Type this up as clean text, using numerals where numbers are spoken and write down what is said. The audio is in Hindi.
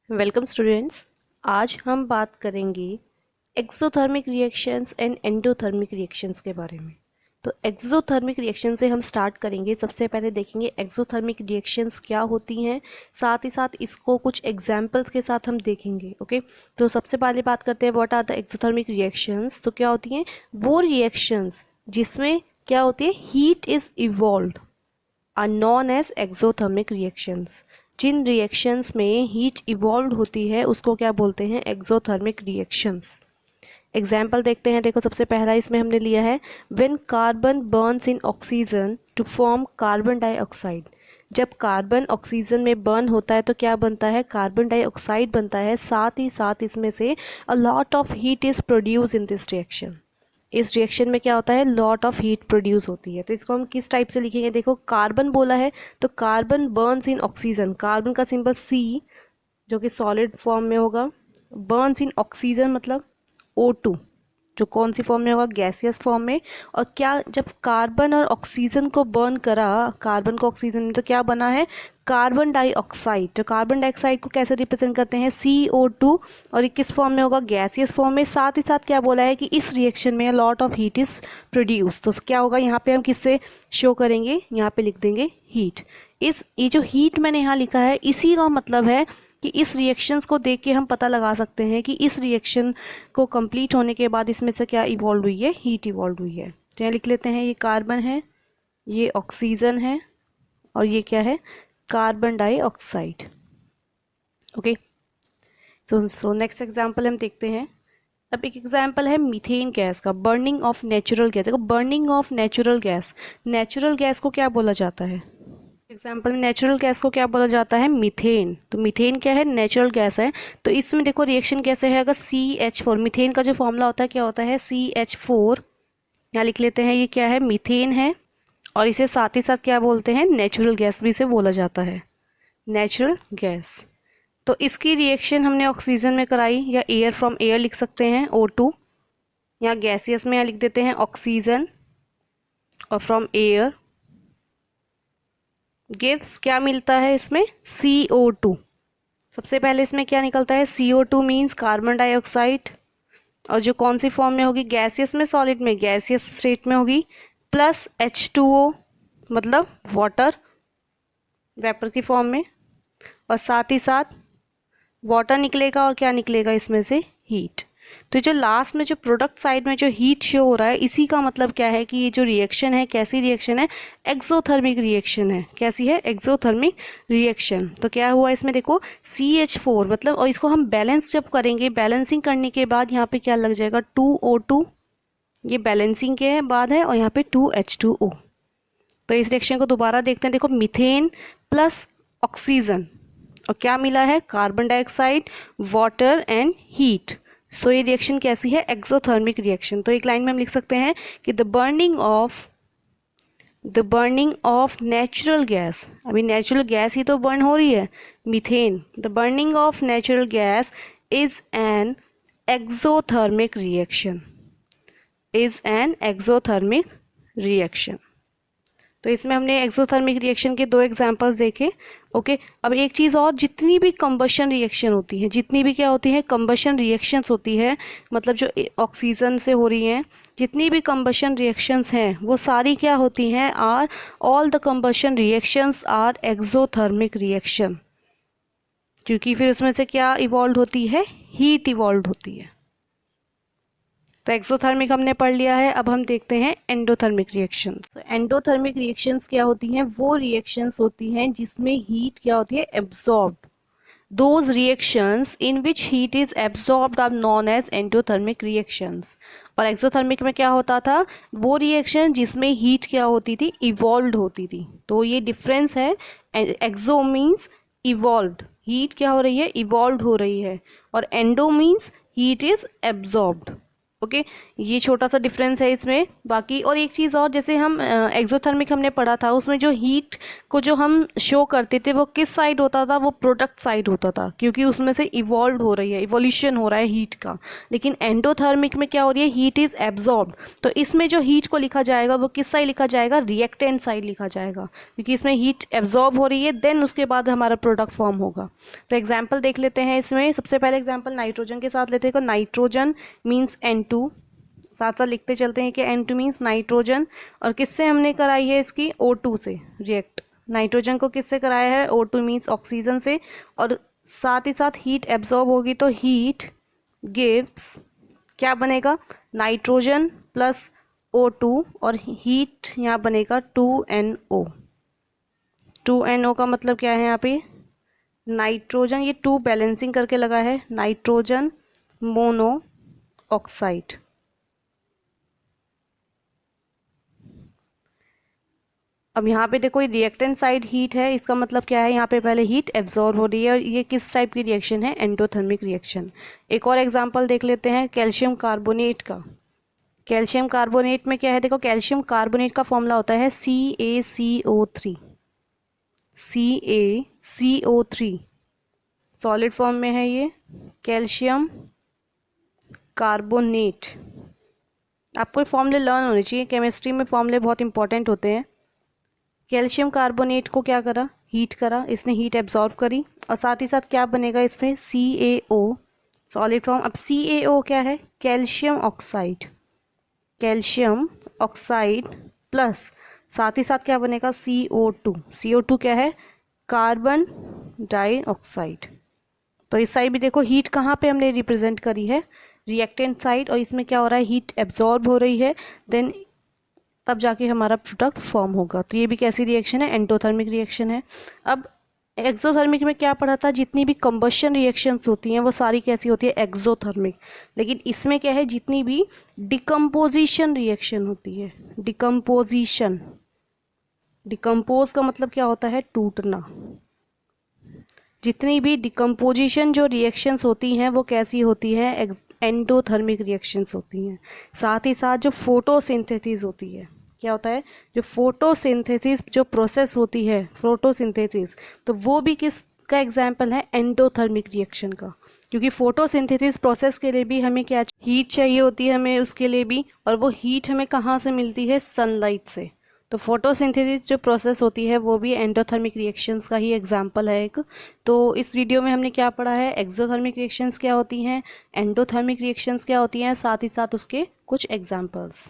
Welcome students. आज हम बात करेंगे exothermic reactions and endothermic reactions के बारे में। तो एक्सोथर्मिक रिएक्शन से हम स्टार्ट करेंगे। सबसे पहले देखेंगे एक्सोथर्मिक रिएक्शंस क्या होती हैं, साथ ही साथ इसको कुछ एग्जांपल्स के साथ हम देखेंगे। ओके, तो सबसे पहले बात करते हैं what are the exothermic reactions. तो क्या होती हैं वो रिएक्शंस जिसमें क्या होती है heat is evolved are known as exothermic reactions. जिन रिएक्शंस में हीट इवॉल्व होती है उसको क्या बोलते हैं, एक्सोथर्मिक रिएक्शंस। एग्जाम्पल देखते हैं। देखो सबसे पहला इसमें हमने लिया है when carbon burns in oxygen to form carbon dioxide. जब कार्बन ऑक्सीजन में बर्न होता है तो क्या बनता है, कार्बन डाइऑक्साइड बनता है। साथ ही साथ इसमें से a lot of heat is produce in this reaction. इस रिएक्शन में क्या होता है, लॉट ऑफ हीट प्रोड्यूस होती है। तो इसको हम किस टाइप से लिखेंगे, देखो कार्बन बोला है तो carbon burns in oxygen, carbon का सिंबल सी जो कि सॉलिड फॉर्म में होगा, बर्न्स इन ऑक्सीजन मतलब O2 जो कौन सी फॉर्म में होगा, गैसियस फॉर्म में। और क्या जब कार्बन और ऑक्सीजन को बर्न करा, कार्बन को ऑक्सीजन में, तो क्या बना है कार्बन डाइऑक्साइड। तो कार्बन डाइऑक्साइड को कैसे रिप्रेजेंट करते हैं, CO2, और ये किस फॉर्म में होगा, गैसियस फॉर्म में। साथ ही साथ क्या बोला है कि इस रिएक्शन में lot of heat is produce. तो क्या होगा यहाँ पे हम किससे शो करेंगे, यहाँ पे लिख देंगे हीट। ये जो हीट मैंने यहाँ लिखा है इसी का मतलब है कि इस रिएक्शंस को देख के हम पता लगा सकते हैं कि इस रिएक्शन को कंप्लीट होने के बाद इसमें से क्या इवॉल्व हुई है, हीट इवॉल्व हुई है। तो यहाँ लिख लेते हैं ये कार्बन है, ये ऑक्सीजन है, और ये क्या है carbon dioxide. Okay, so next example हम देखते हैं। अब एक एग्जांपल है मीथेन गैस का, बर्निंग ऑफ नेचुरल गैस। देखो बर्निंग ऑफ नेचुरल गैस को क्या बोला जाता है, एग्जाम्पल में नेचुरल गैस को क्या बोला जाता है, मीथेन। तो मीथेन क्या है, नेचुरल गैस है। तो इसमें देखो रिएक्शन कैसे है, अगर CH4, मीथेन का जो फॉर्मूला होता है क्या होता है CH4, यहाँ लिख लेते हैं ये क्या है मीथेन है। और इसे साथ ही साथ क्या बोलते हैं, नेचुरल गैस भी इसे बोला जाता है, नेचुरल गैस। तो इसकी रिएक्शन हमने ऑक्सीजन में कराई, या एयर फ्रॉम एयर लिख सकते हैं O2, यहाँ गैसियस में यहाँ लिख देते हैं ऑक्सीजन, और फ्रॉम एयर गिव्स क्या मिलता है इसमें CO2। सबसे पहले इसमें क्या निकलता है, CO2 मीन्स कार्बन डाइऑक्साइड, और जो कौन सी फॉर्म में होगी, गैसियस में, सॉलिड में, गैसियस स्टेट में होगी, प्लस H2O मतलब वाटर, वेपर की फॉर्म में, और साथ ही साथ वाटर निकलेगा, और क्या निकलेगा इसमें से हीट। तो जो लास्ट में जो प्रोडक्ट साइड में जो हीट शो हो रहा है, इसी का मतलब क्या है कि ये जो रिएक्शन है कैसी रिएक्शन है, एक्सोथर्मिक रिएक्शन है। कैसी है, एक्सोथर्मिक रिएक्शन। तो क्या हुआ इसमें देखो CH4 मतलब, और इसको हम बैलेंस जब करेंगे, बैलेंसिंग करने के बाद यहाँ पे क्या लग जाएगा 2O2, ये बैलेंसिंग के बाद है, और यहाँ पे 2H2O। तो इस रिएक्शन को दोबारा देखते हैं। देखो मीथेन प्लस ऑक्सीजन, और क्या मिला है carbon dioxide, water and heat. So ये रिएक्शन कैसी है, एक्सोथर्मिक रिएक्शन। तो एक लाइन में हम लिख सकते हैं कि the burning of natural gas, अभी नेचुरल गैस ही तो बर्न हो रही है methane, the burning of natural gas is an exothermic reaction. तो इसमें हमने एक्सोथर्मिक रिएक्शन के 2 एग्जांपल्स देखे। ओके, अब एक चीज़ और, जितनी भी कंबशन रिएक्शन होती है, जितनी भी क्या होती है कंबशन रिएक्शंस होती है, मतलब जो ऑक्सीजन से हो रही हैं, जितनी भी कंबशन रिएक्शंस हैं वो सारी क्या होती हैं, are all the combustion reactions are exothermic reaction, क्योंकि फिर उसमें से क्या इवॉल्व होती है, हीट इवॉल्व होती है। तो एक्सोथर्मिक हमने पढ़ लिया है। अब हम देखते हैं एंडोथर्मिक रिएक्शंस। तो एंडोथर्मिक रिएक्शंस क्या होती हैं, वो रिएक्शंस होती हैं जिसमें हीट क्या होती है, absorbed. Those reactions in which heat is absorbed are known as endothermic reactions। और एक्सोथर्मिक में क्या होता था, वो रिएक्शन जिसमें हीट क्या होती थी, इवॉल्व होती थी। तो ये डिफरेंस है, एक्सो मीन्स इवॉल्व्ड, हीट क्या हो रही है, इवॉल्व हो रही है, और endo means heat is absorbed. Okay ये छोटा सा डिफरेंस है इसमें। बाकी और एक चीज़ और, जैसे हम एक्सोथर्मिक हमने पढ़ा था, उसमें जो हीट को जो हम शो करते थे वो किस साइड होता था, वो प्रोडक्ट साइड होता था, क्योंकि उसमें से इवॉल्व हो रही है, इवोल्यूशन हो रहा है हीट का। लेकिन एंडोथर्मिक में क्या हो रही है, हीट इज़ एब्जॉर्ब्ड। तो इसमें जो हीट को लिखा जाएगा वो किस साइड लिखा जाएगा, रिएक्टेंट साइड लिखा जाएगा, क्योंकि इसमें हीट एब्जॉर्ब हो रही है, देन उसके बाद हमारा प्रोडक्ट फॉर्म होगा। तो एग्जाम्पल देख लेते हैं इसमें। सबसे पहले एग्जाम्पल नाइट्रोजन के साथ लेते हैं। नाइट्रोजन मीन्स N2, साथ साथ लिखते चलते हैं कि N2 मीन्स नाइट्रोजन। और किससे हमने कराई है इसकी, O2 से रिएक्ट। नाइट्रोजन को किससे कराया है, O2 मीन्स ऑक्सीजन से। और साथ ही साथ हीट एब्जॉर्ब होगी, तो हीट गिव्स, क्या बनेगा, नाइट्रोजन प्लस O2, और हीट यहाँ बनेगा 2NO। 2NO का मतलब क्या है यहाँ पे, नाइट्रोजन, ये 2 बैलेंसिंग करके लगा है, नाइट्रोजन मोनो ऑक्साइड। अब यहाँ पे देखो, ये रिएक्टेंट साइड हीट है, इसका मतलब क्या है, यहाँ पे पहले हीट एब्जॉर्ब हो रही है, और ये किस टाइप की रिएक्शन है, एंडोथर्मिक रिएक्शन। एक और एग्जांपल देख लेते हैं कैल्शियम कार्बोनेट का। कैल्शियम कार्बोनेट में क्या है, देखो कैल्शियम कार्बोनेट का फॉर्मूला होता है CaCO3। CaCO3 सॉलिड फॉर्म में है ये कैल्शियम कार्बोनेट। आपको फॉर्मूले लर्न होने चाहिए, केमिस्ट्री में फॉर्मूले बहुत इंपॉर्टेंट होते हैं। कैल्शियम कार्बोनेट को क्या करा, हीट करा, इसने हीट एब्जॉर्ब करी, और साथ ही साथ क्या बनेगा इसमें, CaO सॉलिड फॉर्म। अब CaO क्या है, calcium oxide. Calcium oxide plus साथ ही साथ क्या बनेगा, CO2। CO2 क्या है, कार्बन डाइऑक्साइड। तो इस साइड भी देखो हीट कहाँ पे हमने रिप्रेजेंट करी है, रिएक्टेंट साइड, और इसमें क्या हो रहा है, हीट एब्जॉर्ब हो रही है, देन तब जाके हमारा प्रोडक्ट फॉर्म होगा। तो ये भी कैसी रिएक्शन है, एंडोथर्मिक रिएक्शन है। अब एक्सोथर्मिक में क्या पढ़ा था, जितनी भी कंबशन रिएक्शंस होती हैं वो सारी कैसी होती है, एक्सोथर्मिक। लेकिन इसमें क्या है, जितनी भी डिकम्पोजिशन रिएक्शन होती है, डिकम्पोजिशन, डिकम्पोज का मतलब क्या होता है, टूटना। जितनी भी डिकम्पोजिशन जो रिएक्शंस होती हैं वो कैसी होती है, एंडोथर्मिक रिएक्शंस होती हैं। साथ ही साथ जो फोटोसिंथेसिस होती है, क्या होता है, जो फोटोसिंथेसिस जो प्रोसेस होती है, फोटोसिंथेसिस, तो वो भी किस का एग्जाम्पल है, एंडोथर्मिक रिएक्शन का। क्योंकि फोटोसिंथेसिस प्रोसेस के लिए भी हमें क्या, हीट चाहिए होती है हमें उसके लिए भी, और वो हीट हमें कहाँ से मिलती है, सनलाइट से। तो फोटोसिंथेसिस जो प्रोसेस होती है वो भी एंडोथर्मिक रिएक्शंस का ही एग्जाम्पल है एक। तो इस वीडियो में हमने क्या पढ़ा है, एक्सोथर्मिक रिएक्शंस क्या होती हैं, एंडोथर्मिक रिएक्शंस क्या होती हैं, साथ ही साथ उसके कुछ एग्जाम्पल्स।